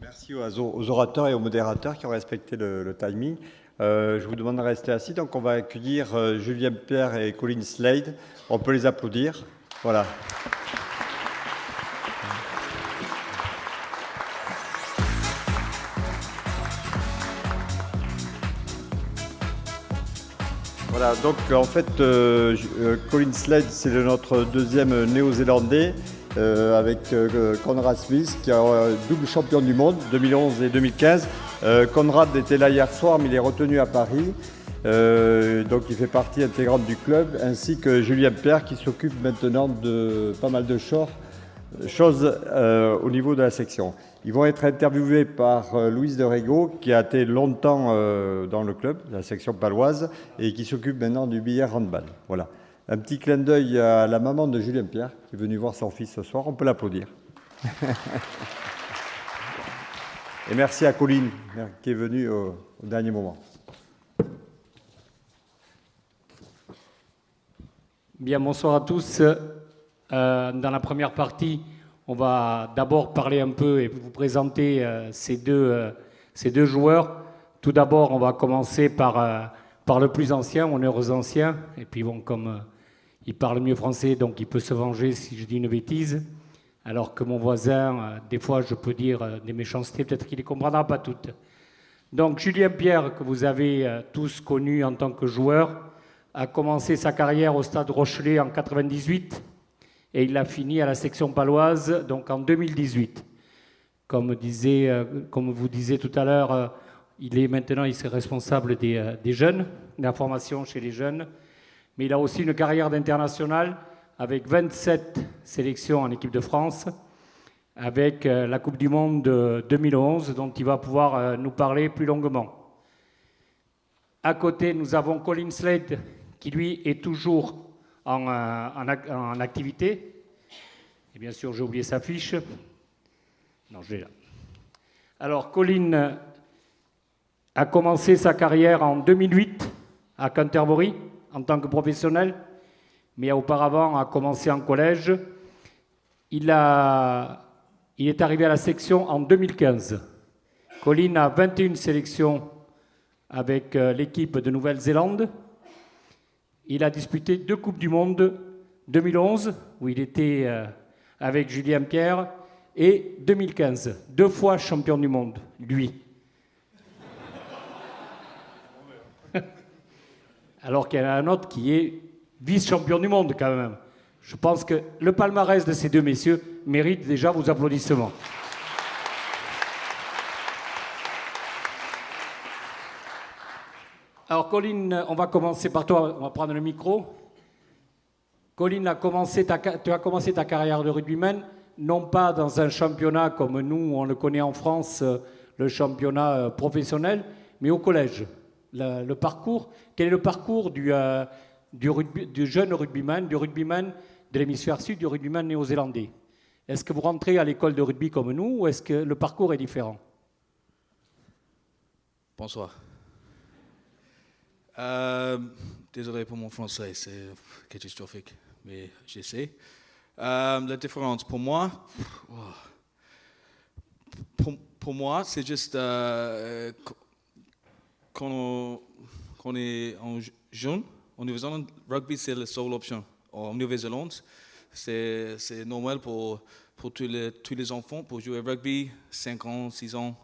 Merci aux orateurs et aux modérateurs qui ont respecté le timing. Je vous demande de rester assis. Donc, on va accueillir Julien Pierre et Colin Slade. On peut les applaudir. Voilà. Voilà, donc en fait, Colin Slade, c'est notre deuxième néo-zélandais, avec Conrad Smith, qui est double champion du monde, 2011 et 2015. Conrad était là hier soir, mais il est retenu à Paris. Donc il fait partie intégrante du club, ainsi que Julien Pierre, qui s'occupe maintenant de pas mal de choses au niveau de la section. Ils vont être interviewés par Louise de Rego, qui a été longtemps dans le club, la section paloise, et qui s'occupe maintenant du billard handball. Voilà. Un petit clin d'œil à la maman de Julien Pierre, qui est venue voir son fils ce soir. On peut l'applaudir. Et merci à Colline, qui est venue au dernier moment. Bien, bonsoir à tous. Dans la première partie, on va d'abord parler un peu et vous présenter ces deux joueurs. Tout d'abord, on va commencer par le plus ancien, on est aux anciens. Et puis bon, comme il parle mieux français, donc il peut se venger si je dis une bêtise. Alors que mon voisin, des fois, je peux dire des méchancetés, peut-être qu'il ne les comprendra pas toutes. Donc Julien Pierre, que vous avez tous connu en tant que joueur, a commencé sa carrière au Stade Rochelet en 98 et il a fini à la section paloise donc en 2018. Comme vous disiez tout à l'heure, il est responsable des jeunes, de la formation chez les jeunes, mais il a aussi une carrière d'international avec 27 sélections en équipe de France, avec la Coupe du Monde de 2011 dont il va pouvoir nous parler plus longuement. À côté, nous avons Colin Slade, qui lui est toujours en activité. Et bien sûr, j'ai oublié sa fiche. Non, je l'ai là. Alors, Colin a commencé sa carrière en 2008 à Canterbury en tant que professionnel, mais auparavant a commencé en collège. Il est arrivé à la section en 2015. Colin a 21 sélections avec l'équipe de Nouvelle-Zélande. Il a disputé 2 Coupes du Monde, 2011, où il était avec Julien Pierre, et 2015, 2 fois champion du monde, lui. Alors qu'il y en a un autre qui est vice-champion du monde, quand même. Je pense que le palmarès de ces deux messieurs mérite déjà vos applaudissements. Alors, Colin, on va commencer par toi. On va prendre le micro. Colin, tu as commencé ta carrière de rugbyman, non pas dans un championnat comme nous, on le connaît en France, le championnat professionnel, mais au collège. Le parcours, quel est le parcours du jeune rugbyman, du rugbyman de l'hémisphère sud, du rugbyman néo-zélandais? Est-ce que vous rentrez à l'école de rugby comme nous, ou est-ce que le parcours est différent? Bonsoir. Désolé pour mon français, c'est catastrophique, mais j'essaie. La différence pour moi, c'est juste quand on est en jeune, en Nouvelle-Zélande, rugby c'est la seule option. En Nouvelle-Zélande, c'est normal pour tous les enfants pour jouer rugby, 5 ans, 6 ans.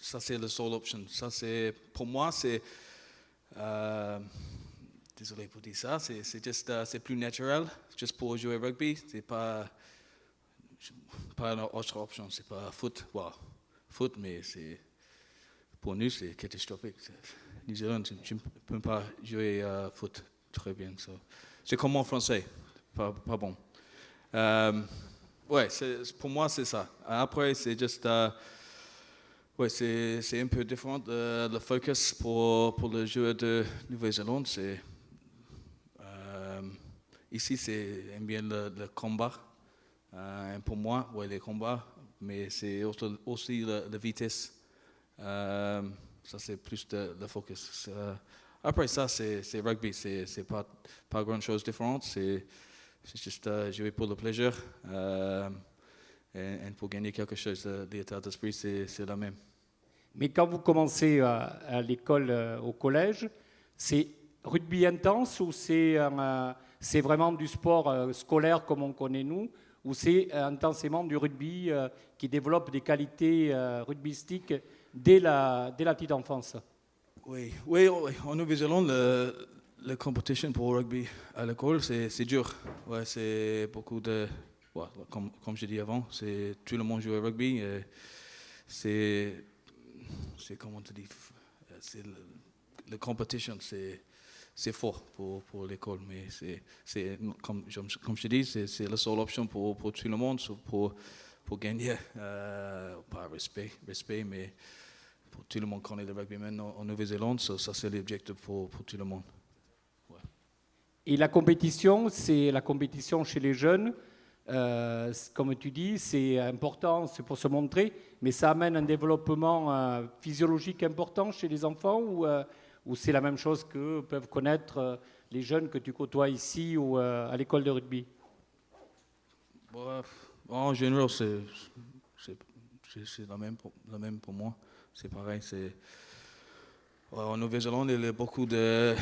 Ça, c'est la seule option. Ça, c'est, pour moi, c'est... désolé pour dire ça, c'est plus naturel, juste pour jouer rugby. C'est pas une autre option. C'est pas foot. Foot, mais pour nous, c'est catastrophique. New Zealand, tu ne peux pas jouer foot très bien. C'est comme en français, pas bon. Pour moi, c'est ça. Après, c'est juste... c'est un peu différent. Le focus pour le joueur de Nouvelle-Zélande, ici, c'est bien le combat. Pour moi, les combats, mais c'est aussi la vitesse. Ça, c'est plus le focus. Après ça, c'est rugby. C'est pas grand-chose de différent. C'est juste jouer pour le plaisir. Et pour gagner quelque chose, l'état d'esprit, c'est la même. Mais quand vous commencez à l'école, au collège, c'est rugby intense ou c'est vraiment du sport scolaire comme on connaît nous, ou c'est intensément du rugby qui développe des qualités rugbystiques dès la petite enfance? Oui, oui, oui. En Nouvelle-Zélande, la compétition pour rugby à l'école, c'est dur. Ouais, c'est beaucoup de... ouais, comme je dis avant, tout le monde joue au rugby. C'est comment on te dit, la compétition, c'est fort pour l'école, mais comme je dis, c'est la seule option pour tout le monde, pour gagner, pas respect, mais pour tout le monde connaît le rugby maintenant en Nouvelle-Zélande, ça c'est l'objectif pour tout le monde. Ouais. Et la compétition, c'est la compétition chez les jeunes. Comme tu dis, c'est important, c'est pour se montrer, mais ça amène un développement physiologique important chez les enfants ou c'est la même chose que peuvent connaître les jeunes que tu côtoies ici ou à l'école de rugby? Ouais, en général, c'est la même pour moi. C'est pareil. En Nouvelle-Zélande, il y a beaucoup de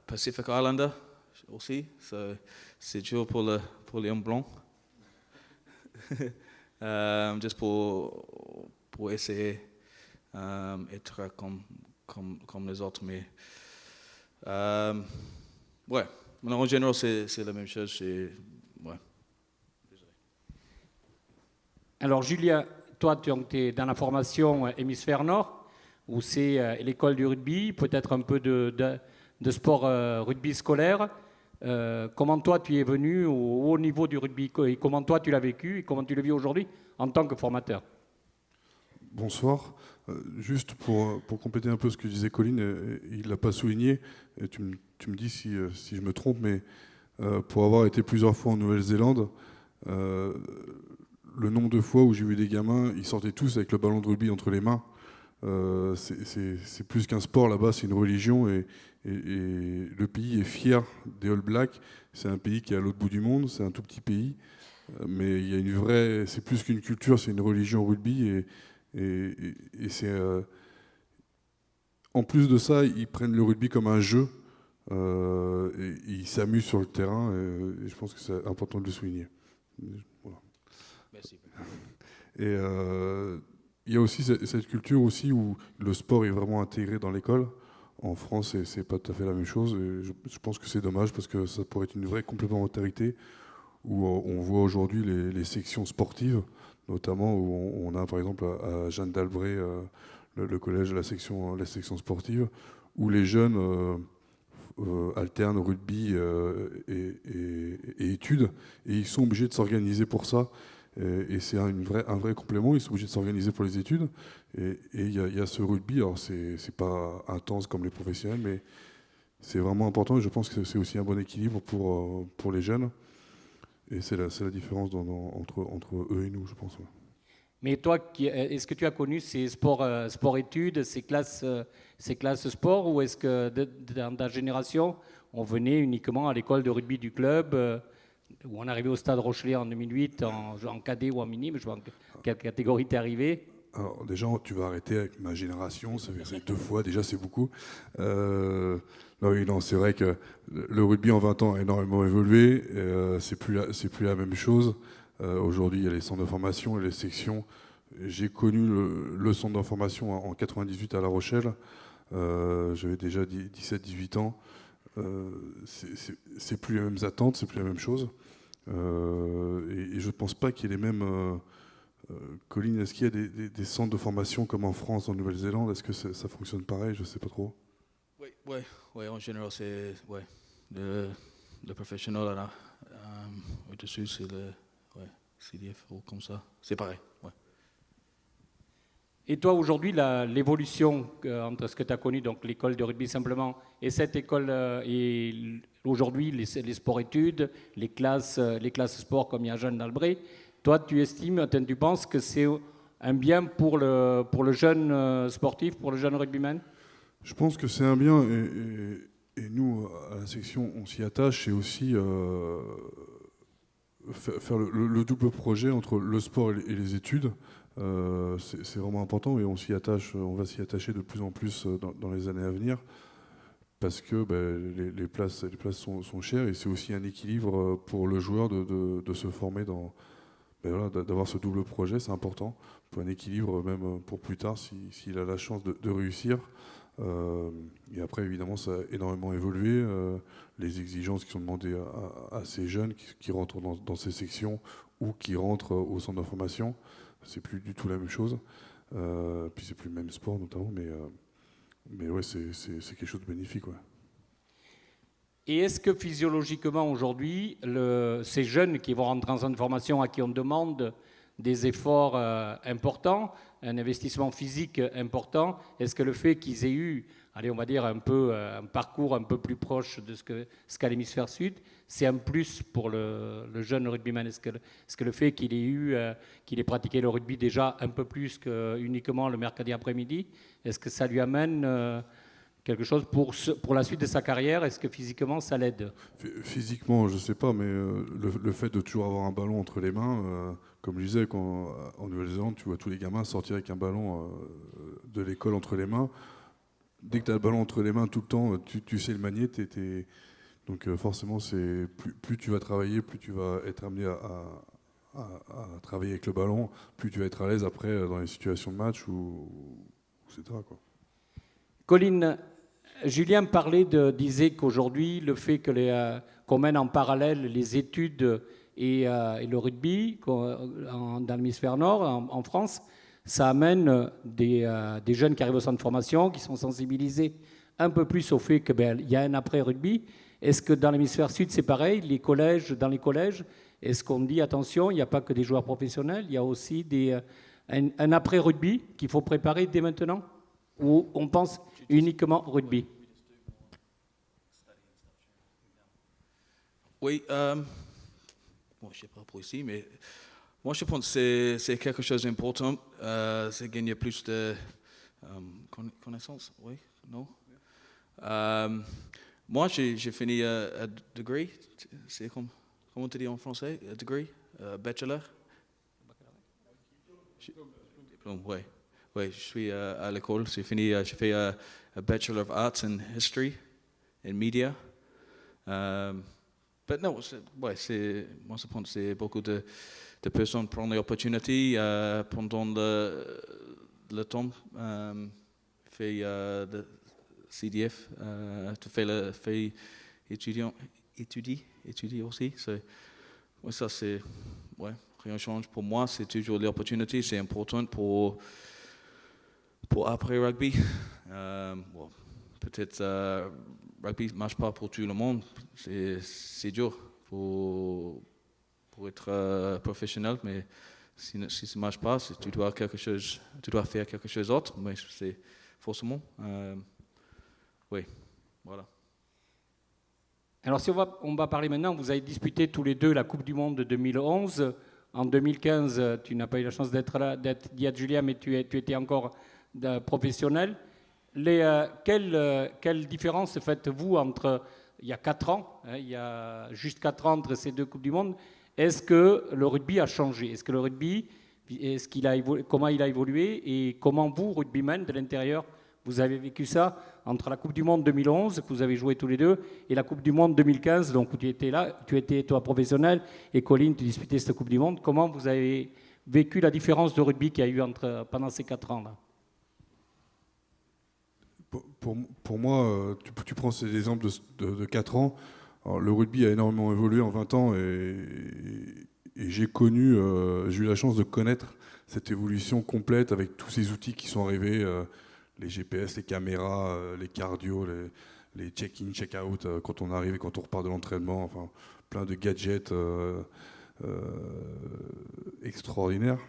Pacific Islander aussi. C'est dur pour les hommes blancs. Juste pour essayer d'être comme les autres. Mais ouais, mais en général, c'est la même chose. Ouais. Alors Julien, toi tu es dans la formation hémisphère nord, où c'est l'école du rugby, peut-être un peu de sport rugby scolaire. Comment toi tu es venu au haut niveau du rugby et comment toi tu l'as vécu et comment tu le vis aujourd'hui en tant que formateur? Bonsoir. Juste pour compléter un peu ce que disait Colin, il ne l'a pas souligné, et tu me dis si je me trompe, mais pour avoir été plusieurs fois en Nouvelle-Zélande, le nombre de fois où j'ai vu des gamins, ils sortaient tous avec le ballon de rugby entre les mains. C'est plus qu'un sport là-bas, c'est une religion et le pays est fier des All Blacks. C'est un pays qui est à l'autre bout du monde, c'est un tout petit pays, mais il y a une vraie, c'est plus qu'une culture, c'est une religion rugby et c'est en plus de ça, ils prennent le rugby comme un jeu et ils s'amusent sur le terrain et je pense que c'est important de le souligner. Voilà. Merci. Et il y a aussi cette culture aussi où le sport est vraiment intégré dans l'école. En France, c'est pas tout à fait la même chose. Et je pense que c'est dommage parce que ça pourrait être une vraie complémentarité où on voit aujourd'hui les sections sportives, notamment où on a par exemple à Jeanne d'Albret le collège, la section sportive, où les jeunes alternent rugby et études, et ils sont obligés de s'organiser pour ça. Et c'est un vrai complément, ils sont obligés de s'organiser pour les études. Et il y a ce rugby, alors c'est pas intense comme les professionnels, mais c'est vraiment important et je pense que c'est aussi un bon équilibre pour les jeunes. Et c'est la différence entre eux et nous, je pense. Ouais. Mais toi, est-ce que tu as connu ces sport-études, ces classes sport, ou est-ce que dans ta génération, on venait uniquement à l'école de rugby du club, où on arrivait au Stade Rochelet en 2008, en cadet ou en minime, je sais pas en quelle catégorie tu es arrivé? Alors déjà, tu vas arrêter avec ma génération, ça fait 2 fois, déjà c'est beaucoup. Non, c'est vrai que le rugby en 20 ans a énormément évolué, c'est plus la même chose. Aujourd'hui, il y a les centres de formation et les sections. J'ai connu le centre de formation en 98 à La Rochelle, j'avais déjà 17-18 ans. C'est plus les mêmes attentes, c'est plus la même chose. Et je ne pense pas qu'il y ait les mêmes... Colin, est-ce qu'il y a des centres de formation comme en France, en Nouvelle-Zélande? Est-ce que ça fonctionne pareil? Je ne sais pas trop. Oui, en général, c'est le professionnel là, au-dessus, c'est le CDF ou comme ça. C'est pareil. Ouais. Et toi, aujourd'hui, l'évolution entre ce que tu as connu, donc l'école de rugby simplement, et cette école, et aujourd'hui, les sports-études, les classes sport comme il y a Jeanne d'Albret, toi, tu penses que c'est un bien pour le jeune sportif, pour le jeune rugbyman? Je pense que c'est un bien, et nous, à la section, on s'y attache, et aussi faire le double projet entre le sport et les études, c'est vraiment important et on va s'y attacher de plus en plus dans les années à venir parce que les places sont chères et c'est aussi un équilibre pour le joueur de se former voilà, d'avoir ce double projet, c'est important pour un équilibre même pour plus tard s'il a la chance de réussir. Et après, évidemment, ça a énormément évolué. Les exigences qui sont demandées à ces jeunes qui rentrent dans ces sections ou qui rentrent au centre d'information, c'est plus du tout la même chose. Puis c'est plus le même sport notamment, mais ouais, c'est quelque chose de bénéfique. Ouais. Et est-ce que physiologiquement aujourd'hui, ces jeunes qui vont rentrer en centre de formation, à qui on demande des efforts importants, un investissement physique important, est-ce que le fait qu'ils aient eu, allez, on va dire un parcours un peu plus proche de ce qu'a l'hémisphère sud, c'est un plus pour le jeune rugbyman? Est-ce que le fait qu'il ait pratiqué le rugby déjà un peu plus que uniquement le mercredi après-midi, est-ce que ça lui amène quelque chose pour la suite de sa carrière? Est-ce que physiquement ça l'aide? Physiquement, je sais pas, mais le fait de toujours avoir un ballon entre les mains, comme je disais, en Nouvelle-Zélande, tu vois tous les gamins sortir avec un ballon de l'école entre les mains. Dès que tu as le ballon entre les mains tout le temps, tu sais le manier. Donc forcément, plus tu vas travailler, plus tu vas être amené à travailler avec le ballon, plus tu vas être à l'aise après dans les situations de match, etc. Quoi. Colin, Julien disait qu'aujourd'hui, le fait qu'on mène en parallèle les études et le rugby dans l'hémisphère nord, en France, ça amène des jeunes qui arrivent au centre de formation, qui sont sensibilisés un peu plus au fait qu'il y a un après-rugby. Est-ce que dans l'hémisphère sud, c'est pareil? Dans les collèges, est-ce qu'on dit attention, il n'y a pas que des joueurs professionnels, il y a aussi un après-rugby qu'il faut préparer dès maintenant? Ou on pense uniquement rugby? Oui, bon, je ne sais pas pour ici, mais moi je pense que c'est quelque chose d'important. C'est gagner plus de connaissances, oui, non? Moi j'ai fini un degree, c'est comment tu dis en français, un degree, bachelor? Diplôme, oui. Oui, je suis à l'école, j'ai fait un Bachelor of Arts in History and Media. Mais non, moi je pense que c'est beaucoup de personnes prennent l'opportunité pendant le temps, fait le CDF, tu fais étudier aussi. Ouais, ça c'est, ouais, rien ne change pour moi, c'est toujours l'opportunité, c'est important pour après rugby. Bon, peut-être rugby ne marche pas pour tout le monde. C'est dur pour être professionnel, mais si ça ne marche pas, tu dois faire quelque chose d'autre. Mais c'est forcément, oui, voilà. Alors si on va parler maintenant, vous avez disputé tous les deux la Coupe du Monde de 2011. En 2015, tu n'as pas eu la chance d'y être, Julien, mais tu étais encore professionnel. Quelle différence faites-vous entre il y a 4 ans, il y a juste 4 ans entre ces deux Coupes du Monde? Est-ce que le rugby a changé? Est-ce que le rugby, comment il a évolué et comment vous, rugbymen de l'intérieur, vous avez vécu ça entre la Coupe du Monde 2011, que vous avez joué tous les deux, et la Coupe du Monde 2015, donc où tu étais là, tu étais toi professionnel, et Colin, tu disputais cette Coupe du Monde. Comment vous avez vécu la différence de rugby qu'il y a eu pendant ces 4 ans-là? Pour moi, tu prends ces exemples de 4 ans. Alors, le rugby a énormément évolué en 20 ans et j'ai eu la chance de connaître cette évolution complète avec tous ces outils qui sont arrivés, les GPS, les caméras, les cardio, les check-in, check-out quand on arrive et quand on repart de l'entraînement, enfin plein de gadgets extraordinaires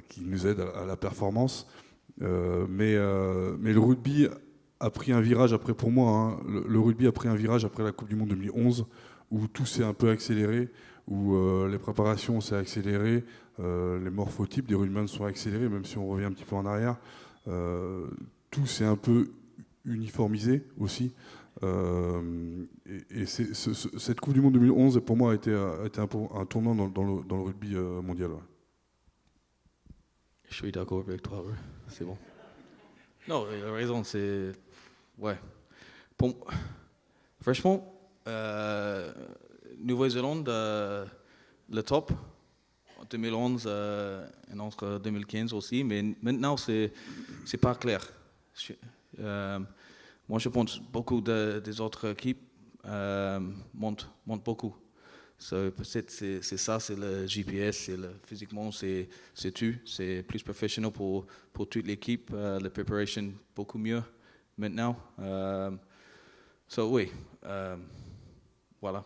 qui nous aident à la performance. Mais le rugby a pris un virage après, pour moi, hein, le rugby a pris un virage après la Coupe du Monde 2011 où tout s'est un peu accéléré, où les préparations s'est accéléré, les morphotypes des rugbymen sont accélérés, même si on revient un petit peu en arrière. Tout s'est un peu uniformisé aussi. Cette Coupe du Monde 2011, pour moi, a été un tournant dans le rugby mondial. Ouais. Je suis d'accord avec toi, ouais. C'est bon. Non, il a raison, c'est... Ouais. Franchement, Nouvelle-Zélande, le top, en 2011 et entre 2015 aussi, mais maintenant, c'est pas clair. Moi, je pense beaucoup des autres équipes montent beaucoup. Peut-être c'est ça, c'est le GPS, physiquement, c'est tout. C'est plus professionnel pour toute l'équipe, la préparation beaucoup mieux maintenant. Oui, voilà.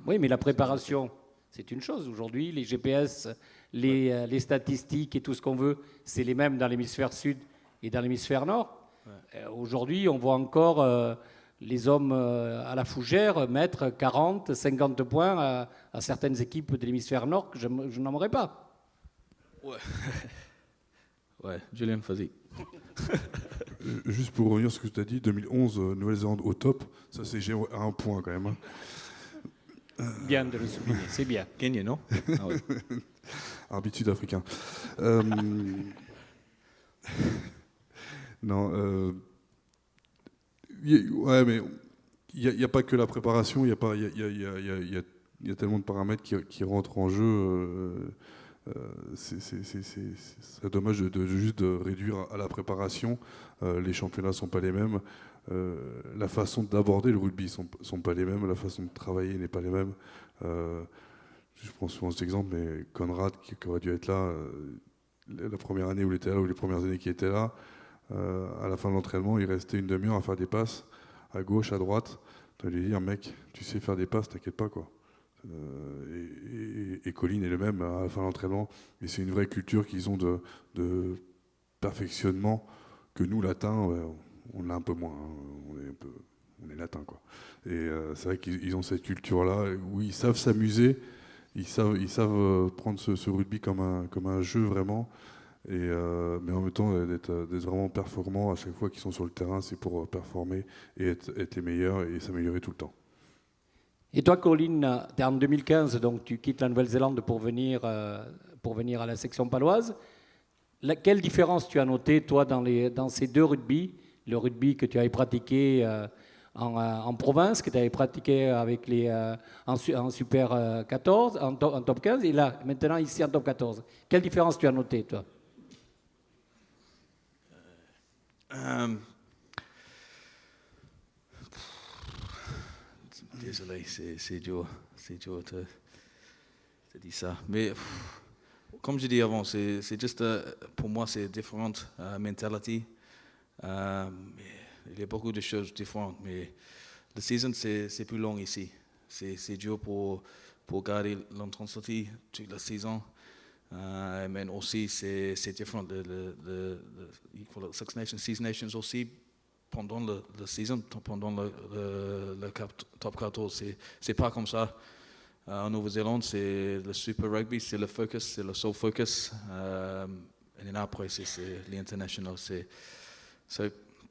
Oui, mais la préparation, c'est une chose. Aujourd'hui, les GPS, les statistiques et tout ce qu'on veut, c'est les mêmes dans l'hémisphère sud et dans l'hémisphère nord. Ouais. Aujourd'hui, on voit encore les hommes à la fougère mettre 40, 50 points à certaines équipes de l'hémisphère nord que je n'aimerais pas. Ouais. Ouais, Julien, vas-y. Juste pour revenir sur ce que tu as dit, 2011, Nouvelle-Zélande au top, ça c'est à un point quand même. Bien de le souligner, c'est bien. Gagné, non? Ah ouais. Arbitre sud-africain. Non. Ouais, mais il n'y a pas que la préparation, il y a tellement de paramètres qui rentrent en jeu. C'est dommage juste de réduire à la préparation. Les championnats ne sont pas les mêmes. La façon d'aborder le rugby ne sont pas les mêmes. La façon de travailler n'est pas les mêmes. Je prends souvent cet exemple, mais Conrad, qui aurait dû être là la première année où il était là, ou les premières années qu'il était là, à la fin de l'entraînement, il restait une demi-heure à faire des passes à gauche, à droite. Tu vas lui dire, mec, tu sais faire des passes, t'inquiète pas, quoi. Et Colin est le même à la fin de l'entraînement. Et c'est une vraie culture qu'ils ont de perfectionnement que nous, latins, on l'a un peu moins. Hein. On est latins, quoi. Et c'est vrai qu'ils ont cette culture-là où ils savent s'amuser, ils savent prendre ce rugby comme un jeu vraiment. Mais en même temps, d'être vraiment performants à chaque fois qu'ils sont sur le terrain, c'est pour performer et être les meilleurs et s'améliorer tout le temps. Et toi, Colin, tu es en 2015, donc tu quittes la Nouvelle-Zélande pour venir à la section paloise. Quelle différence tu as noté, toi, dans ces deux rugby? Le rugby que tu avais pratiqué en province, que tu avais pratiqué avec en Super 14, en top 15, et là, maintenant, ici, en top 14. Quelle différence tu as noté, toi? Désolé, c'est dur de dire ça. Mais comme je dis avant, c'est juste, pour moi, c'est différente mentalité. Il y a beaucoup de choses différentes, mais la saison, c'est plus long ici. C'est dur pour garder l'intensité toute la saison. Mais aussi, c'est différent de Six Nations, Six Nations aussi. Pendant la saison, pendant le top 14, c'est pas comme ça. En Nouvelle-Zélande, c'est le Super Rugby, c'est le focus, c'est le sole focus. Et après, c'est l'international.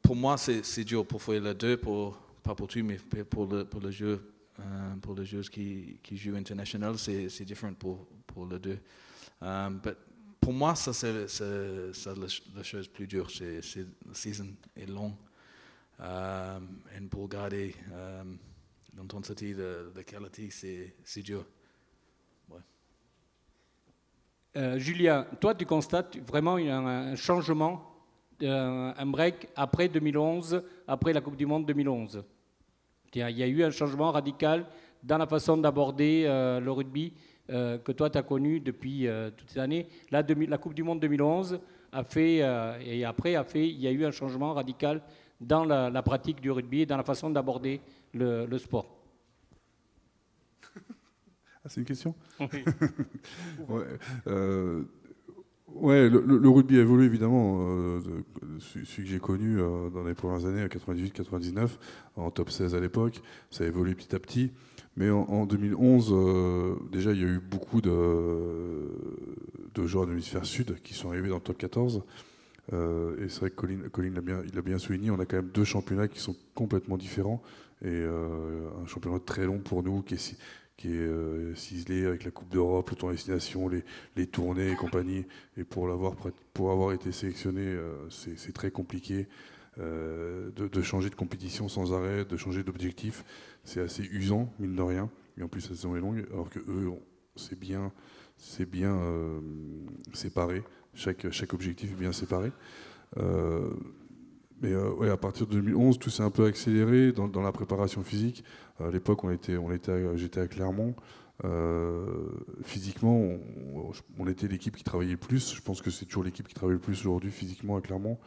Pour moi, c'est dur pour faire les deux, pas pour tout, mais pour le jeu, pour les joueurs qui jouent international, c'est différent pour les deux. Pour moi, ça c'est la chose plus dure. La saison est longue. Et pour garder l'intensité de qualité, c'est dur. Ouais. Julien, toi, tu constates vraiment un changement, un break après 2011, après la Coupe du Monde 2011. Il y a eu un changement radical dans la façon d'aborder le rugby que toi, tu as connu depuis toutes ces années. La Coupe du Monde 2011 a fait, et après il y a eu un changement radical dans la pratique du rugby et dans la façon d'aborder le sport. Ah, c'est une question? Oui. Ouais, le rugby a évolué évidemment. Celui que j'ai connu dans les premières années, à 98-99, en top 16 à l'époque, ça a évolué petit à petit. Mais en 2011, déjà, il y a eu beaucoup de joueurs de l'hémisphère sud qui sont arrivés dans le top 14. Et c'est vrai que Colin il a bien souligné, on a quand même 2 championnats qui sont complètement différents. Et un championnat très long pour nous qui est ciselé avec la Coupe d'Europe, le tour destination, les tournées et compagnie. Et pour avoir été sélectionné, c'est très compliqué de changer de compétition sans arrêt, de changer d'objectif. C'est assez usant, mine de rien. Et en plus, la saison est longue, alors que eux, c'est bien séparé. Chaque objectif est bien séparé. Mais ouais, à partir de 2011, tout s'est un peu accéléré dans la préparation physique. À l'époque, j'étais à Clermont. Physiquement, on était l'équipe qui travaillait le plus. Je pense que c'est toujours l'équipe qui travaille le plus aujourd'hui physiquement à Clermont.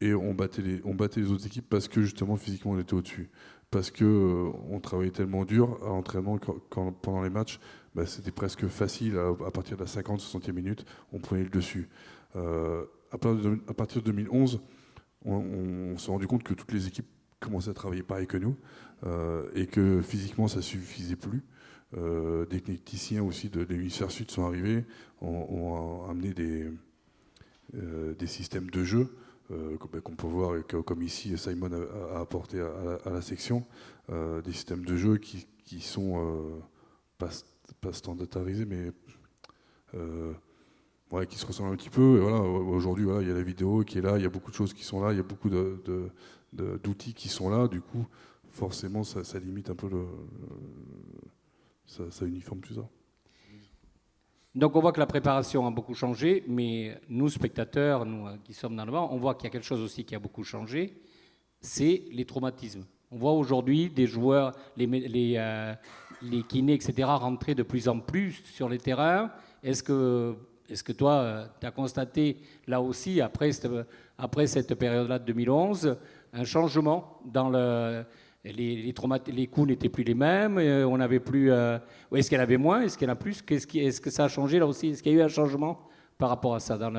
Et on battait les autres équipes parce que justement physiquement on était au-dessus. Parce que on travaillait tellement dur à l'entraînement pendant les matchs, bah, c'était presque facile. À partir de la 50-60e minute, on prenait le dessus. À partir de 2011, on s'est rendu compte que toutes les équipes commençaient à travailler pareil que nous et que physiquement ça suffisait plus. Des techniciens aussi de l'hémisphère sud sont arrivés, ont amené des systèmes de jeu qu'on peut voir, comme ici Simon a apporté à la section, des systèmes de jeu qui sont pas standardisés, mais ouais, qui se ressemblent un petit peu. Et voilà, aujourd'hui, voilà, il y a la vidéo qui est là, il y a beaucoup de choses qui sont là, il y a beaucoup d'outils qui sont là. Du coup, forcément, ça limite un peu ça uniforme tout ça. Donc on voit que la préparation a beaucoup changé, mais nous, spectateurs, nous qui sommes dans le banc, on voit qu'il y a quelque chose aussi qui a beaucoup changé, c'est les traumatismes. On voit aujourd'hui des joueurs, les kinés, etc., rentrer de plus en plus sur les terrains. Est-ce que toi, tu as constaté là aussi, après cette période-là de 2011, un changement dans les coups n'étaient plus les mêmes, on n'avait plus. Est-ce qu'il y en avait moins, est-ce qu'il y en a plus, est-ce que ça a changé là aussi? Est-ce qu'il y a eu un changement par rapport à ça dans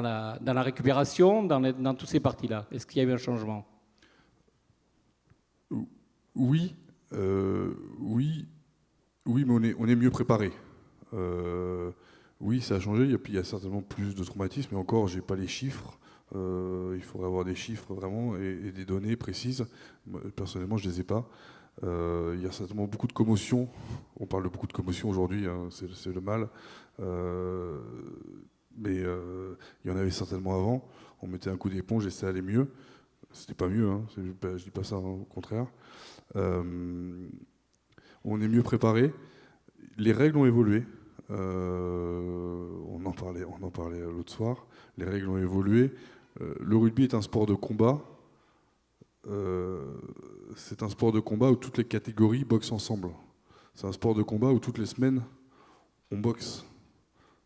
la récupération, dans toutes ces parties-là? Est-ce qu'il y a eu un changement? Oui, mais on est mieux préparé. Oui, ça a changé. Il y a certainement plus de traumatismes, mais encore, j'ai pas les chiffres. Il faudrait avoir des chiffres vraiment et des données précises. Moi, personnellement, je les ai pas. Il y a certainement beaucoup de commotions. On parle de beaucoup de commotions aujourd'hui, hein, c'est le mal. Mais il y en avait certainement avant. On mettait un coup d'éponge et ça allait mieux. C'était pas mieux, hein, je dis pas ça, hein, au contraire. On est mieux préparé. Les règles ont évolué. On en parlait l'autre soir. Les règles ont évolué. Le rugby est un sport de combat. C'est un sport de combat où toutes les catégories boxent ensemble. C'est un sport de combat où toutes les semaines, on boxe.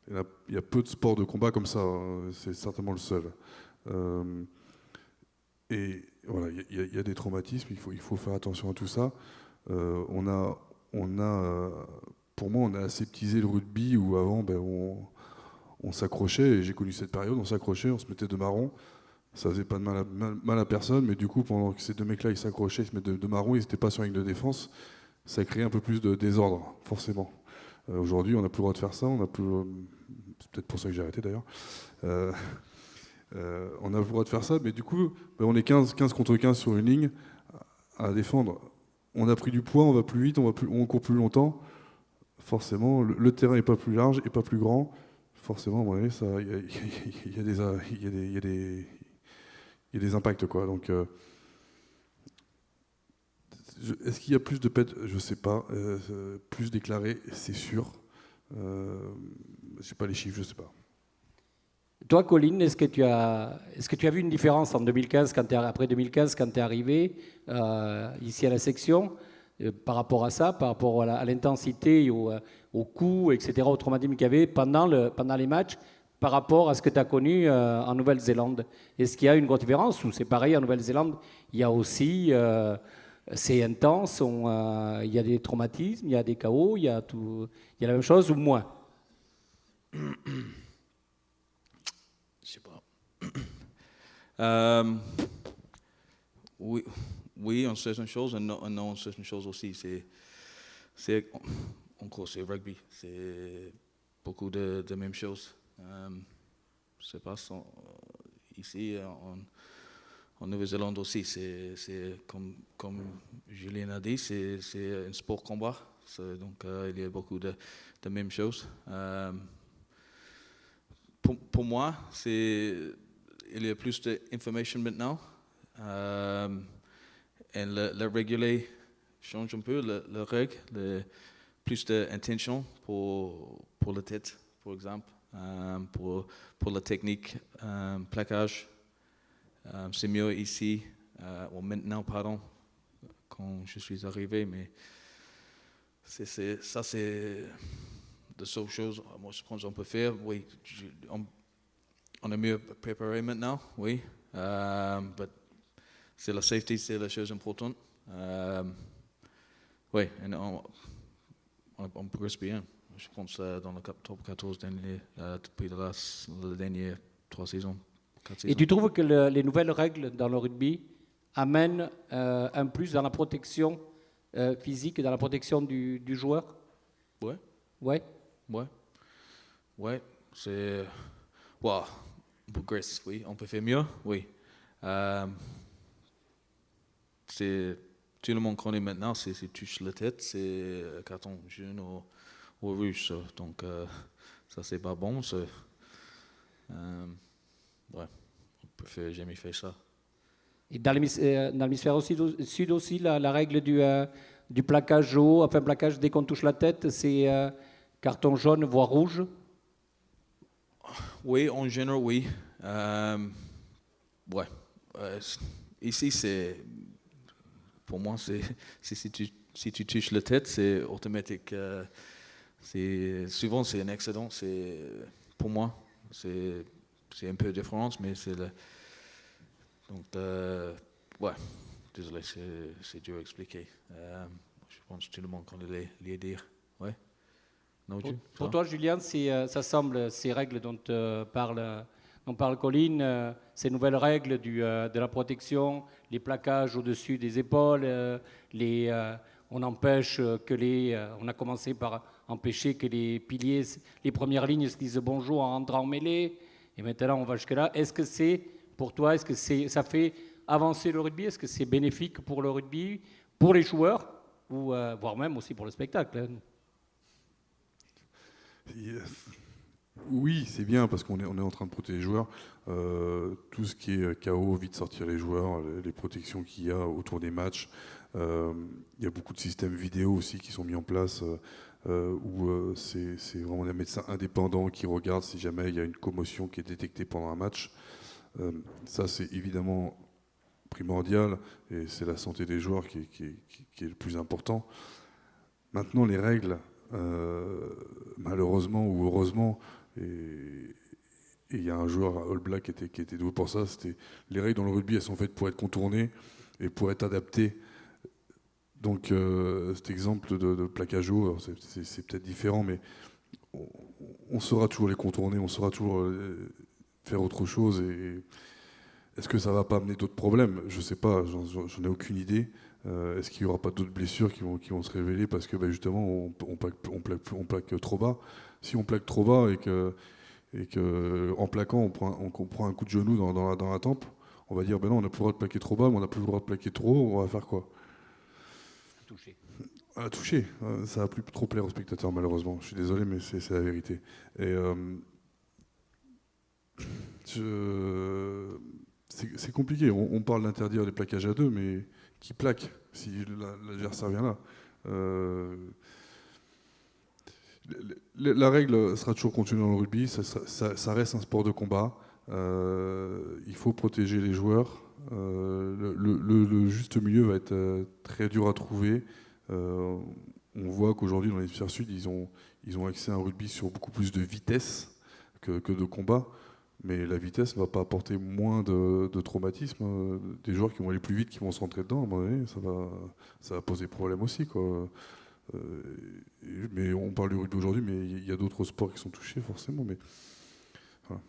Il y a peu de sports de combat comme ça. Hein. C'est certainement le seul. Et voilà, il y a des traumatismes. Il faut faire attention à tout ça. Pour moi, on a aseptisé le rugby où avant, on s'accrochait, et j'ai connu cette période, on s'accrochait, on se mettait de marron, ça faisait pas de mal à personne, mais du coup, pendant que ces deux mecs-là, ils s'accrochaient, ils se mettaient de marron, ils n'étaient pas sur une ligne de défense, ça créait un peu plus de désordre, forcément. Aujourd'hui, on n'a plus le droit de faire ça, c'est peut-être pour ça que j'ai arrêté d'ailleurs. On a le droit de faire ça, mais du coup, on est 15 contre 15 sur une ligne à défendre. On a pris du poids, on va plus vite, on court plus longtemps. Forcément, le terrain n'est pas plus large et pas plus grand. Forcément, à mon avis, il y a des impacts, quoi. Donc, est-ce qu'il y a plus de pets? Je ne sais pas. Plus déclarés, c'est sûr. Je ne sais pas les chiffres, je ne sais pas. Toi, Colin, est-ce que tu as vu une différence en 2015, après 2015, quand tu es arrivé ici à la section, par rapport à ça, par rapport à l'intensité, au coups, etc., au traumatisme qu'il y avait pendant les matchs, par rapport à ce que tu as connu en Nouvelle-Zélande? Est-ce qu'il y a une grosse différence ou c'est pareil en Nouvelle-Zélande? Il y a aussi, c'est intense, il y a des traumatismes, il y a des chaos, il y a la même chose ou moins? Je sais pas. Oui, en certaines choses, et non en certaines choses aussi. En gros, c'est rugby. C'est beaucoup de mêmes choses. sais pas, ici en Nouvelle-Zélande aussi, c'est comme Julien a dit, c'est un sport combat. Donc il y a beaucoup de mêmes choses. Pour moi, il y a plus d'informations maintenant. Et le régulier change un peu, le règle, plus d'intention pour la tête, par exemple, pour la technique, plaquage. C'est mieux ici, ou maintenant, pardon, quand je suis arrivé, mais ça c'est de seule chose, moi je pense qu'on peut faire. Oui, on est mieux préparé maintenant, oui. Mais c'est la safety, c'est la chose importante. Oui, on progresse bien. Je pense dans le top 14 dernier, depuis les dernières 3 saisons. 4 saisons. Et tu trouves que les nouvelles règles dans le rugby amènent un plus dans la protection physique et dans la protection du joueur? Ouais. Ouais. Ouais. Ouais. C'est. Wow. On progresse, oui. On peut faire mieux, oui. C'est. Tout le monde connaît maintenant, si tu touches la tête, c'est carton jaune ou rouge. Donc, ça, c'est pas bon. Ouais. On peut jamais faire ça. Et dans l'hémisphère sud aussi, la règle du plaquage haut, enfin plaquage dès qu'on touche la tête, c'est carton jaune, voire rouge. Oui, en général, oui. Ouais. Ici, c'est. Pour moi, si tu touches la tête, c'est automatique. Souvent, c'est un accident. Pour moi, c'est un peu différent, mais c'est le. Donc, ouais. Désolé, c'est dur à expliquer. Je pense que tout le monde connaît les dire. Ouais. Non, Pour toi, Julien, ça semble ces règles dont parle Colin, ces nouvelles règles de la protection, les plaquages au-dessus des épaules, on empêche on a commencé par empêcher que les piliers, les premières lignes se disent bonjour en rentrant en mêlée, et maintenant on va jusque-là. Est-ce que c'est, pour toi, est-ce que ça fait avancer le rugby? Est-ce que c'est bénéfique pour le rugby, pour les joueurs, ou voire même aussi pour le spectacle, hein? Oui, c'est bien parce qu'on est en train de protéger les joueurs. Tout ce qui est KO, vite sortir les joueurs, les protections qu'il y a autour des matchs. Il y a beaucoup de systèmes vidéo aussi qui sont mis en place où c'est vraiment des médecins indépendants qui regardent si jamais il y a une commotion qui est détectée pendant un match. Ça, c'est évidemment primordial et c'est la santé des joueurs qui est le plus important. Maintenant, les règles, malheureusement ou heureusement, et il y a un joueur All Black qui était doué pour ça. Les règles dans le rugby, elles sont faites pour être contournées et pour être adaptées. Donc cet exemple de plaquage haut, c'est peut-être différent, mais on saura toujours les contourner, on saura toujours faire autre chose. Et est-ce que ça va pas amener d'autres problèmes? Je sais pas, j'en ai aucune idée. Est-ce qu'il y aura pas d'autres blessures qui vont se révéler parce que justement on plaque trop bas? Si on plaque trop bas et que en plaquant on prend un coup de genou dans la tempe, on va dire non, on n'a plus le droit de plaquer trop bas, mais on n'a plus le droit de plaquer trop haut, on va faire quoi? Toucher. Ça va plus trop plaire aux spectateurs malheureusement. Je suis désolé, mais c'est la vérité. Et c'est compliqué. On parle d'interdire les plaquages à deux, mais qui plaque si l'adversaire vient là? La règle sera toujours contenue dans le rugby. Ça reste un sport de combat. Il faut protéger les joueurs. Le juste milieu va être très dur à trouver. On voit qu'aujourd'hui dans l'hémisphère sud, ils ont accès à un rugby sur beaucoup plus de vitesse que de combat. Mais la vitesse ne va pas apporter moins de traumatisme. Des joueurs qui vont aller plus vite, qui vont se rentrer dedans, à un moment donné, ça va poser problème aussi, quoi. Mais on parle du rugby aujourd'hui, mais il y a d'autres sports qui sont touchés forcément. Mais voilà.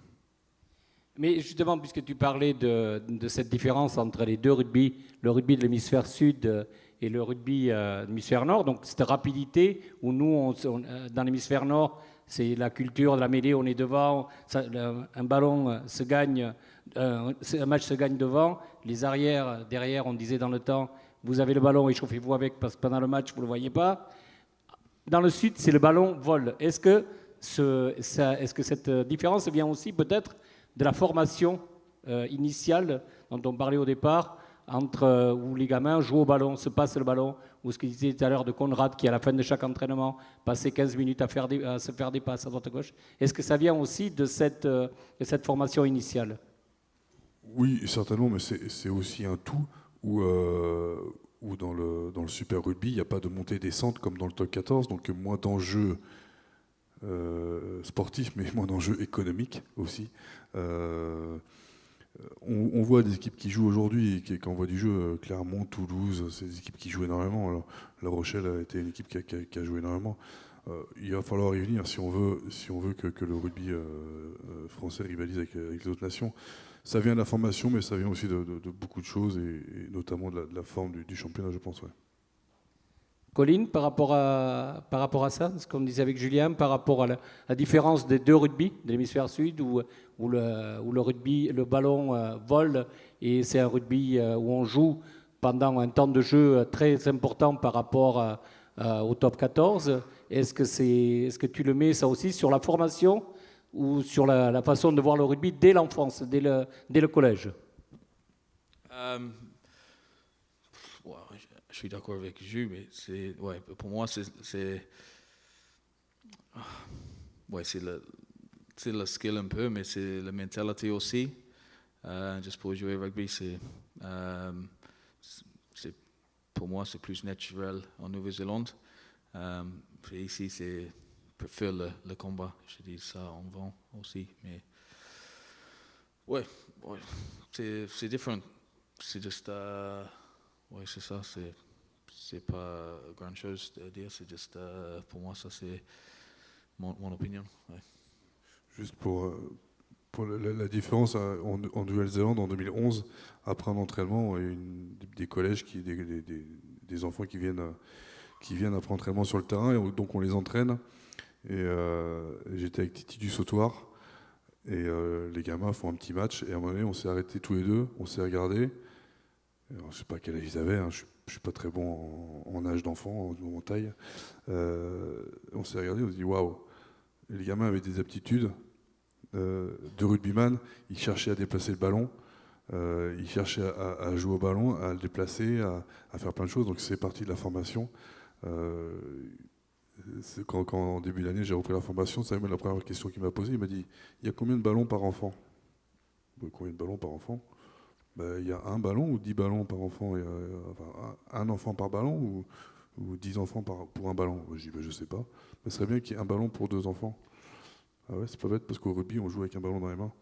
Mais justement, puisque tu parlais de cette différence entre les deux rugby, le rugby de l'hémisphère sud et le rugby de l'hémisphère nord, donc cette rapidité où nous, dans l'hémisphère nord, c'est la culture de la mêlée, on est devant, un ballon se gagne, un match se gagne devant, les arrières, derrière, on disait dans le temps, vous avez le ballon, échauffez-vous avec, parce que pendant le match, vous ne le voyez pas. Dans le sud, c'est le ballon vol. Est-ce que cette différence vient aussi peut-être de la formation initiale dont on parlait au départ, entre où les gamins jouent au ballon, se passent le ballon, ou ce qu'il disait tout à l'heure de Conrad, qui à la fin de chaque entraînement passait 15 minutes à se faire des passes à droite à gauche. Est-ce que ça vient aussi de cette formation initiale? Oui, certainement, mais c'est aussi un tout où dans le Super Rugby, il n'y a pas de montée et descente comme dans le top 14, donc moins d'enjeux sportifs, mais moins d'enjeux économiques aussi. On voit des équipes qui jouent aujourd'hui, quand on voit du jeu, Clermont, Toulouse, c'est des équipes qui jouent énormément. Alors, La Rochelle a été une équipe qui a joué énormément. Il va falloir y venir si on veut que le rugby français rivalise avec les autres nations. Ça vient de la formation, mais ça vient aussi de beaucoup de choses, et notamment de la forme du championnat, je pense. Ouais. Colline, par rapport à ça, ce qu'on disait avec Julien, par rapport à la différence des deux rugby de l'hémisphère sud, où le rugby, le ballon vole, et c'est un rugby où on joue pendant un temps de jeu très important par rapport au top 14. Est-ce que tu le mets ça aussi sur la formation ou sur la façon de voir le rugby dès l'enfance, dès le collège? Je suis d'accord avec Jules, mais pour moi, c'est le skill un peu, mais c'est la mentalité aussi. Juste pour jouer au rugby, pour moi, c'est plus naturel en Nouvelle-Zélande. Puis ici, je préfère le combat. Je dis ça en vent aussi, mais c'est différent. C'est juste, c'est ça. C'est pas grand chose à dire. C'est juste, pour moi, ça c'est mon opinion. Ouais. Juste pour la différence, en Nouvelle-Zélande en 2011, après un entraînement, il y a des collèges, des enfants qui viennent après entraînement sur le terrain, et donc on les entraîne. Et j'étais avec Titi du Sautoir, et les gamins font un petit match, et à un moment donné, on s'est arrêtés tous les deux, on s'est regardés. Alors, je sais pas quel âge ils avaient, je suis pas très bon en âge d'enfant, en taille. On s'est regardés, on s'est dit waouh. Les gamins avaient des aptitudes de rugbyman, ils cherchaient à déplacer le ballon, ils cherchaient à jouer au ballon, à le déplacer, à faire plein de choses. Donc c'est parti de la formation. Quand en début d'année j'ai repris la formation, c'est même la première question qu'il m'a posée. Il m'a dit il y a combien de ballons par enfant? Combien de ballons par enfant? Il y a un ballon ou 10 ballons par enfant, un enfant par ballon ou 10 enfants pour un ballon. Je dis je sais pas, mais ce serait bien qu'il y ait un ballon pour 2 enfants. Ah ouais, c'est pas bête, parce qu'au rugby on joue avec un ballon dans les mains.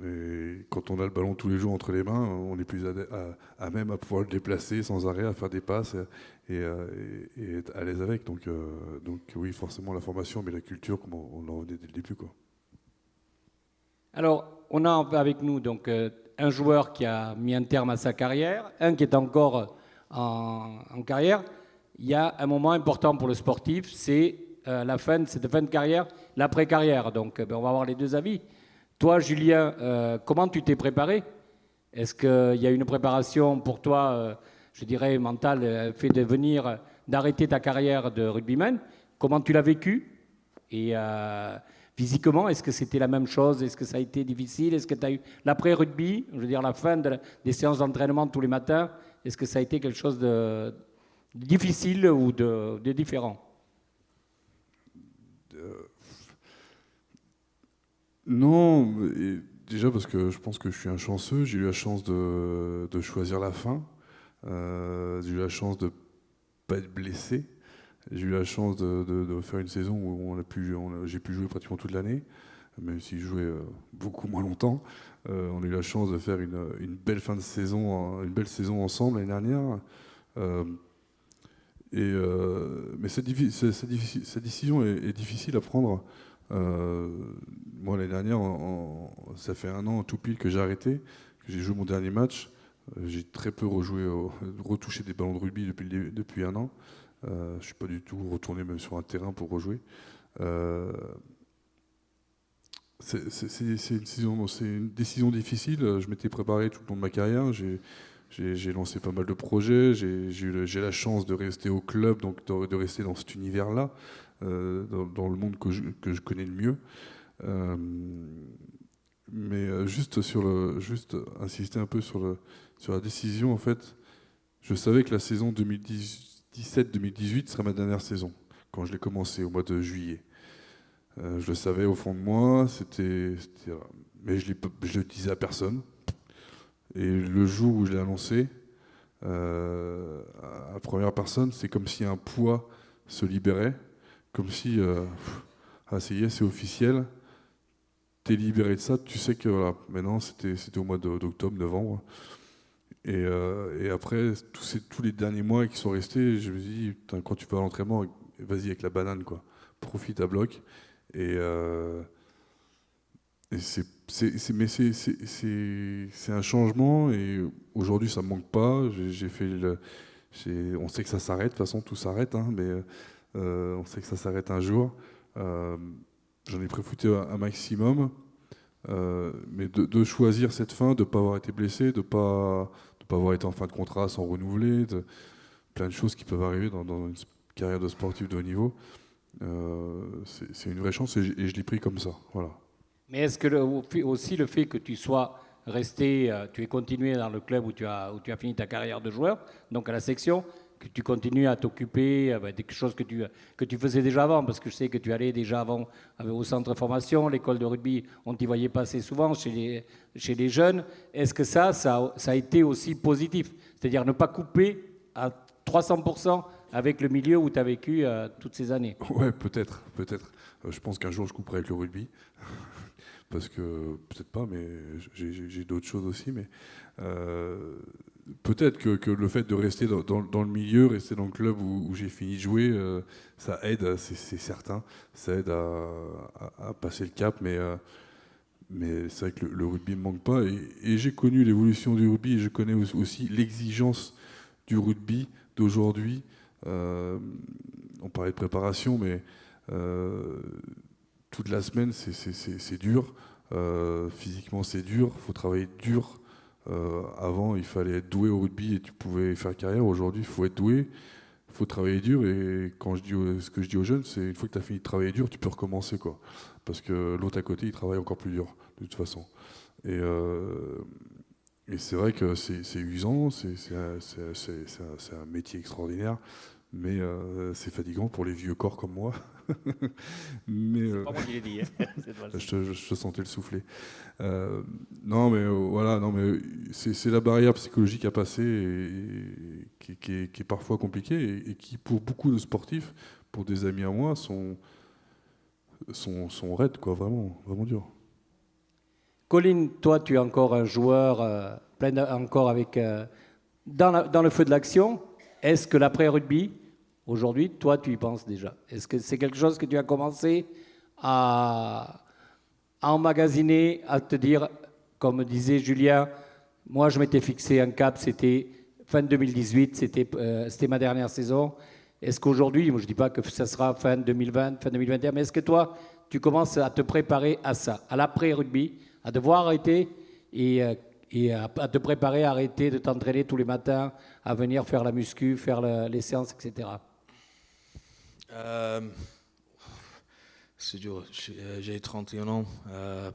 Et quand on a le ballon tous les jours entre les mains, on est plus à même à pouvoir le déplacer sans arrêt, à faire des passes et être à l'aise avec. Donc oui, forcément la formation, mais la culture, comme on en revenait dès le début, quoi. Alors, on a avec nous donc un joueur qui a mis un terme à sa carrière, un qui est encore en carrière. Il y a un moment important pour le sportif, c'est cette fin de carrière, l'après-carrière. Donc, on va avoir les deux avis. Toi, Julien, comment tu t'es préparé? Est-ce qu'il y a une préparation pour toi, je dirais, mentale, fait d'arrêter ta carrière de rugbyman? Comment tu l'as vécu? Et physiquement, est-ce que c'était la même chose? Est-ce que ça a été difficile? Est-ce que tu as eu l'après-rugby, je veux dire la fin des séances d'entraînement tous les matins? Est-ce que ça a été quelque chose de difficile ou de différent? Non, déjà parce que je pense que je suis un chanceux. J'ai eu la chance de choisir la fin. J'ai eu la chance de ne pas être blessé. J'ai eu la chance de faire une saison où j'ai pu jouer pratiquement toute l'année, même si je jouais beaucoup moins longtemps. On a eu la chance de faire une belle fin de saison, une belle saison ensemble l'année dernière. Mais cette décision est difficile à prendre. Moi, l'année dernière, ça fait un an tout pile que j'ai arrêté, que j'ai joué mon dernier match. J'ai très peu retouché des ballons de rugby depuis un an. Je ne suis pas du tout retourné même sur un terrain pour rejouer. Euh, c'est une décision difficile. Je m'étais préparé tout le long de ma carrière. J'ai lancé pas mal de projets. J'ai la chance de rester au club, donc de rester dans cet univers-là, dans le monde que je connais le mieux. Mais juste insister un peu sur la décision, en fait. Je savais que la saison 2017-2018 serait ma dernière saison, quand je l'ai commencé au mois de juillet. Je le savais au fond de moi, mais je le disais à personne. Et le jour où je l'ai annoncé, à la première personne, c'est comme si un poids se libérait, comme si, ah ça y est, c'est officiel, t'es libéré de ça, tu sais que voilà, maintenant c'était au mois d'octobre, novembre. Et après, tous les derniers mois qui sont restés, je me dis, putain, quand tu vas à l'entraînement, vas-y avec la banane, quoi. Profite à bloc. Et mais c'est un changement, et aujourd'hui ça me manque pas. On sait que ça s'arrête, de toute façon tout s'arrête, hein, mais on sait que ça s'arrête un jour. J'en ai profité un maximum, mais de choisir cette fin, de ne pas avoir été blessé, de ne pas avoir été en fin de contrat sans renouveler, plein de choses qui peuvent arriver dans une carrière de sportif de haut niveau. C'est une vraie chance, et je l'ai pris comme ça. Voilà. Mais est-ce que aussi le fait que tu sois resté, tu aies continué dans le club où tu as fini ta carrière de joueur, donc à la section, que tu continues à t'occuper des choses que tu faisais déjà avant, parce que je sais que tu allais déjà avant au centre de formation, l'école de rugby, on t'y voyait passer souvent chez les jeunes. Est-ce que ça a été aussi positif? C'est-à-dire ne pas couper à 300% avec le milieu où tu as vécu toutes ces années? Ouais, peut-être. Je pense qu'un jour je couperai avec le rugby. Parce que, peut-être pas, mais j'ai d'autres choses aussi. Mais peut-être que le fait de rester dans le milieu, rester dans le club où j'ai fini de jouer, ça aide, c'est certain. Ça aide à passer le cap. Mais c'est vrai que le rugby ne me manque pas. Et j'ai connu l'évolution du rugby, et je connais aussi l'exigence du rugby d'aujourd'hui. On parlait de préparation, mais toute la semaine, c'est dur. Physiquement, c'est dur. Il faut travailler dur. Avant, il fallait être doué au rugby et tu pouvais faire carrière. Aujourd'hui, il faut être doué, il faut travailler dur. Et quand ce que je dis aux jeunes, c'est une fois que tu as fini de travailler dur, tu peux recommencer, quoi. Parce que l'autre à côté, il travaille encore plus dur, de toute façon. Et c'est vrai que c'est usant, c'est un métier extraordinaire. Mais c'est fatigant pour les vieux corps comme moi. Mais, C'est pas moi qui l'ai dit. Hein. je sentais le souffler. Non, mais voilà, non, mais c'est la barrière psychologique à passer, et qui est parfois compliquée, et qui, pour beaucoup de sportifs, pour des amis à moi, sont raides, quoi, vraiment, vraiment dur. Colin, toi, tu es encore un joueur encore avec dans le feu de l'action. Est-ce que l'après-rugby, aujourd'hui, toi, tu y penses déjà? Est-ce que c'est quelque chose que tu as commencé à emmagasiner, à te dire, comme disait Julien, moi, je m'étais fixé un cap, c'était fin 2018, c'était ma dernière saison. Est-ce qu'aujourd'hui, moi, je ne dis pas que ça sera fin 2020, fin 2021, mais est-ce que toi, tu commences à te préparer à ça, à l'après-rugby, à devoir arrêter et à te préparer à arrêter de t'entraîner tous les matins, à venir faire la muscu, faire les séances, etc. C'est dur. J'ai 31 ans.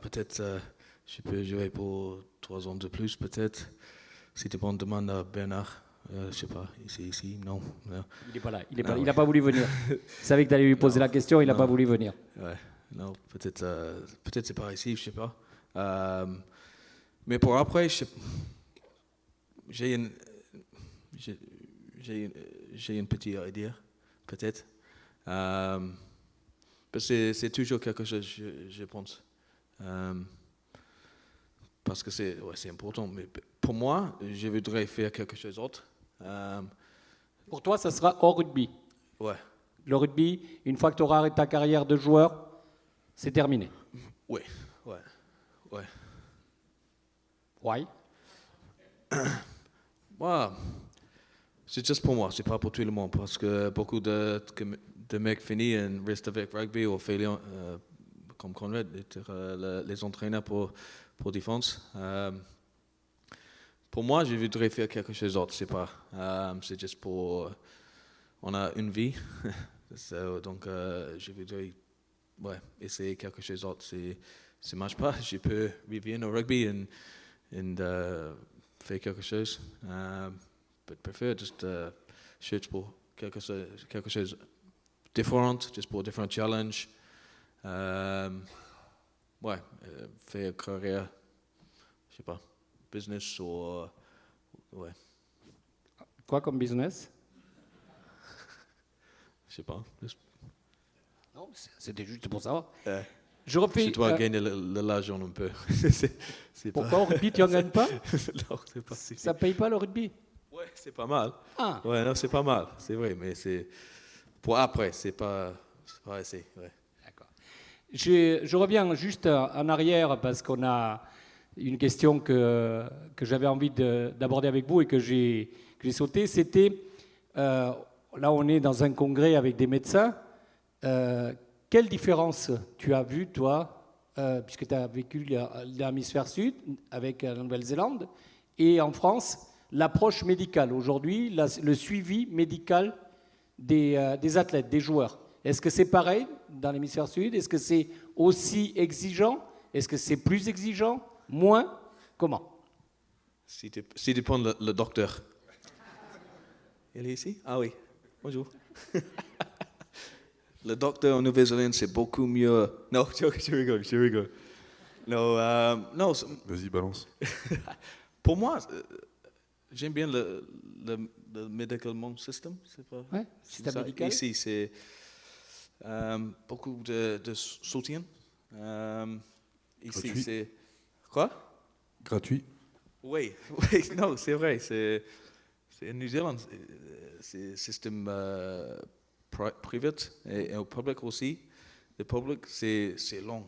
Peut-être je peux jouer pour 3 ans de plus, peut-être. Si tu demandes à Bernard, je ne sais pas, ici, non. Il n'est pas là. Il n'a pas voulu venir. Il savait que tu allais lui poser la question, il n'a pas voulu venir. Ouais, non, peut-être c'est par ici, je ne sais pas. Mais pour après, j'ai une petite idée, peut-être. Parce que c'est toujours quelque chose, je pense. Parce que c'est important. Mais pour moi, je voudrais faire quelque chose d'autre. Pour toi, ça sera hors rugby. Ouais. Le rugby, une fois que tu auras arrêté ta carrière de joueur, c'est terminé. Ouais. Why? Ouais. C'est juste pour moi, c'est pas pour tout le monde, parce que beaucoup de de mecs finis et restent avec rugby ou Félion, comme Conrad, les entraîneurs pour défense. Pour moi, je voudrais faire quelque chose d'autre, c'est pas. C'est juste pour. On a une vie, donc je voudrais essayer quelque chose d'autre. Si ça ne marche pas, je peux revenir au rugby et faire quelque chose. Mais préfère juste chercher pour quelque chose différent, juste pour différents challenges. Faire carrière, je sais pas, business ou Quoi comme business? je sais pas. Non, c'était juste pour savoir. Je Je refais. dois gagner de l'argent un peu. C'est Pourquoi au rugby tu n'en gagnes pas? Non, c'est pas si. Ça paye pas le rugby? Ouais, c'est pas mal. Ah. Ouais, non, c'est pas mal, c'est vrai, mais c'est pour après, c'est pas assez. Ouais. D'accord. Je reviens juste en arrière parce qu'on a une question que j'avais envie d'aborder avec vous et que j'ai sauté. C'était, là on est dans un congrès avec des médecins. Quelle différence tu as vue, toi, puisque tu as vécu l'hémisphère sud avec la Nouvelle-Zélande, et en France, l'approche médicale aujourd'hui, le suivi médical des athlètes, des joueurs. Est-ce que c'est pareil dans l'hémisphère sud? Est-ce que c'est aussi exigeant? Est-ce que c'est plus exigeant? Moins? Comment? Si dépend le docteur. Il est ici? Ah oui. Bonjour. Le docteur en Nouvelle-Zélande, c'est beaucoup mieux. Non, je rigole. Non, Vas-y, balance. pour moi, j'aime bien le medical system. C'est pas. Ouais, système ça. médical. Ici, c'est beaucoup de soutien. Ici, Gratuit. c'est quoi? Gratuit. Oui, non, c'est vrai. C'est en Nouvelle-Zélande, c'est système privé et au public aussi. Le public, c'est long.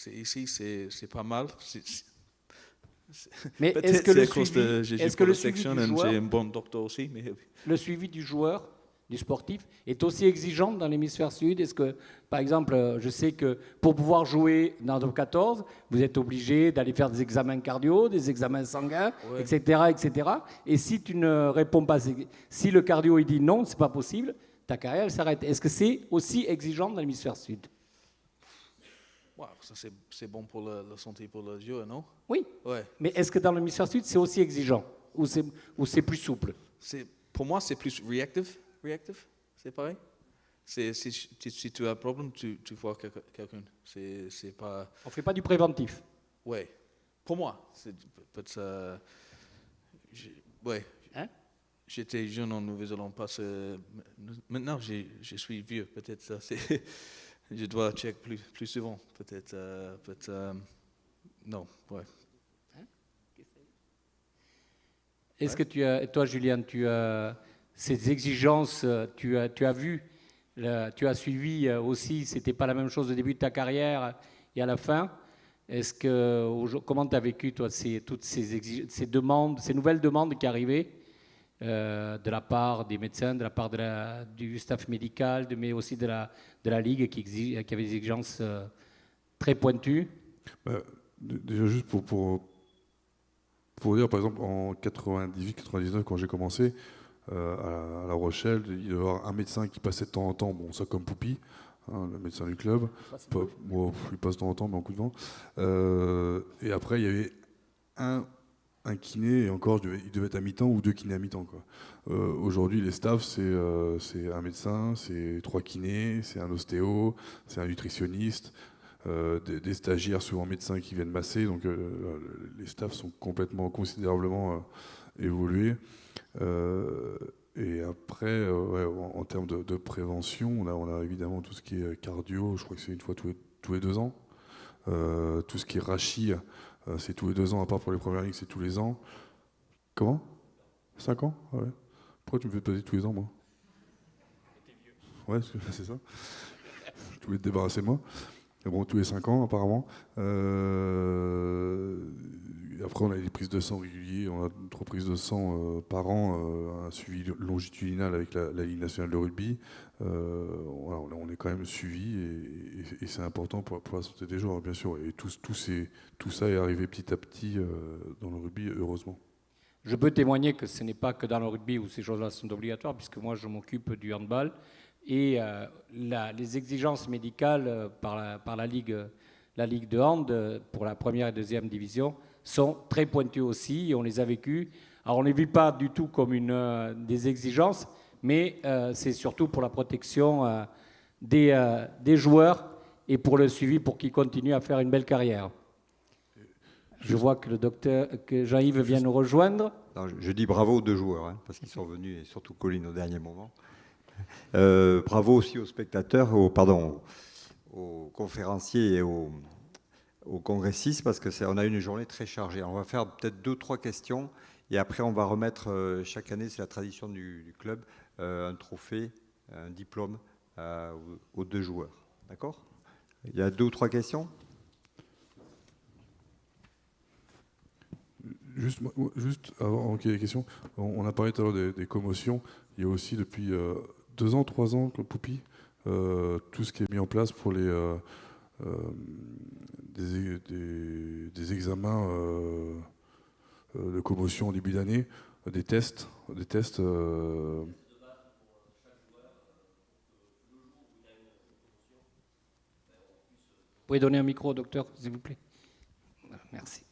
Ici, c'est pas mal. Mais Peut-être est-ce que le c'est à cause de suivi, j'ai est-ce que pour le la suivi section du et joueur, j'ai un bon docteur aussi, mais le suivi du joueur, du sportif, est aussi exigeant dans l'hémisphère sud? Est-ce que, par exemple, je sais que pour pouvoir jouer dans le top 14, vous êtes obligé d'aller faire des examens cardio, des examens sanguins, Ouais. etc. Et si tu ne réponds pas, si le cardio il dit non, c'est pas possible, ta carrière elle s'arrête. Est-ce que c'est aussi exigeant dans l'hémisphère sud? wow, ça c'est bon pour la santé pour le joueur, non? Oui. Ouais. Mais est-ce que dans l'hémisphère sud, c'est aussi exigeant ou c'est plus souple? Pour moi, c'est plus reactive. C'est pareil. Si tu as un problème, tu vois quelqu'un. C'est pas. On fait pas du préventif. Ouais. Pour moi, ouais. Hein? J'étais jeune en Nouvelle-Zélande, maintenant je suis vieux, peut-être ça. Je dois check plus souvent, peut-être. Non, ouais. Est-ce que toi, Julien, ces exigences, tu as vu, tu as suivi aussi, c'était pas la même chose au début de ta carrière et à la fin. Comment tu as vécu, toi, toutes ces demandes, ces nouvelles demandes qui arrivaient de la part des médecins, de la part du staff médical, mais aussi de la Ligue qui avait des exigences très pointues? Déjà, juste pour dire, par exemple, en 98-99, quand j'ai commencé, à La Rochelle, il y avait un médecin qui passait de temps en temps, bon, ça comme Poupi, hein, le médecin du club. Il passe de temps en temps, mais en coup de vent. Et après, il y avait un kiné, et encore, il devait être à mi-temps ou 2 kinés à mi-temps, quoi. Aujourd'hui, les staffs, c'est un médecin, c'est 3 kinés, c'est un ostéo, c'est un nutritionniste. Des stagiaires, souvent médecins, qui viennent masser. Donc les staffs sont considérablement évolués. Et après, en termes de prévention, on a évidemment tout ce qui est cardio, je crois que c'est une fois tous les 2 ans. Tout ce qui est rachis, c'est tous les 2 ans, à part pour les premières ligues, c'est tous les ans. Comment? 5 ans? Ouais. Pourquoi tu me fais passer tous les ans, moi? Ouais, c'est ça. Je voulais te débarrasser de moi. Mais bon, tous les 5 ans, apparemment. Après, on a des prises de sang réguliers. On a 3 prises de sang par an, un suivi longitudinal avec la Ligue nationale de rugby. Voilà, on est quand même suivi et c'est important pour la santé des joueurs, bien sûr. Et tout ça est arrivé petit à petit dans le rugby, heureusement. Je peux témoigner que ce n'est pas que dans le rugby où ces choses-là sont obligatoires, puisque moi je m'occupe du handball. Et les exigences médicales par la Ligue de hand pour la première et deuxième division sont très pointues aussi, et on les a vécues. Alors on ne les vit pas du tout comme des exigences, mais c'est surtout pour la protection des joueurs et pour le suivi pour qu'ils continuent à faire une belle carrière. Je vois que Jean-Yves vient nous rejoindre. Non, je dis bravo aux 2 joueurs, hein, parce qu'ils sont venus, et surtout Colline au dernier moment. Bravo aussi aux spectateurs, aux conférenciers et aux congressistes, parce qu'on a une journée très chargée. On va faire peut-être 2-3 questions, et après on va remettre, chaque année, c'est la tradition du club, un trophée, un diplôme aux 2 joueurs. D'accord ? Il y a 2 ou 3 questions ? Juste avant qu'il y ait des questions, on a parlé tout à l'heure des commotions. Il y a aussi depuis 2 ans, 3 ans, Poupy, tout ce qui est mis en place pour des examens de commotion en début d'année, des tests. Vous pouvez donner un micro au docteur, s'il vous plaît. Merci.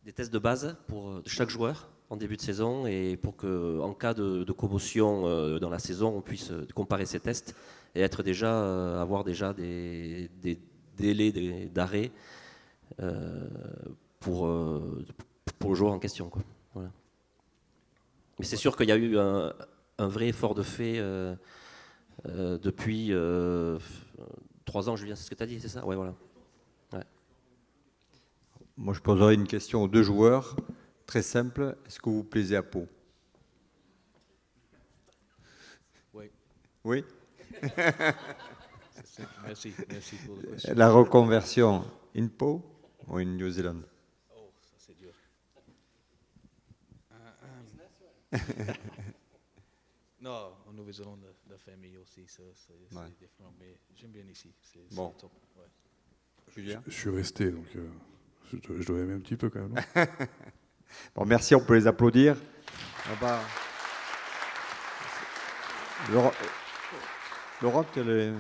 Des tests de base pour chaque joueur en début de saison et pour qu'en cas de commotion dans la saison, on puisse comparer ces tests et avoir déjà des délais d'arrêt pour le joueur en question, quoi. Voilà. Mais c'est sûr qu'il y a eu un vrai effort de fait depuis 3 ans, Julien, c'est ce que tu as dit, c'est ça? Ouais, voilà. Ouais. Moi, je poserai une question aux 2 joueurs, très simple. Est-ce que vous vous plaisez à Pau ? Oui. Oui ? Merci pour la question. La reconversion in Pau ou in New Zealand ? Oh, ça c'est dur. Non, en Nouvelle-Zélande, la famille aussi, c'est différent, mais j'aime bien ici. C'est top. Ouais. Julien ? Je suis resté, donc je dois aimer un petit peu quand même. Bon, merci, on peut les applaudir. Laurent, quel est...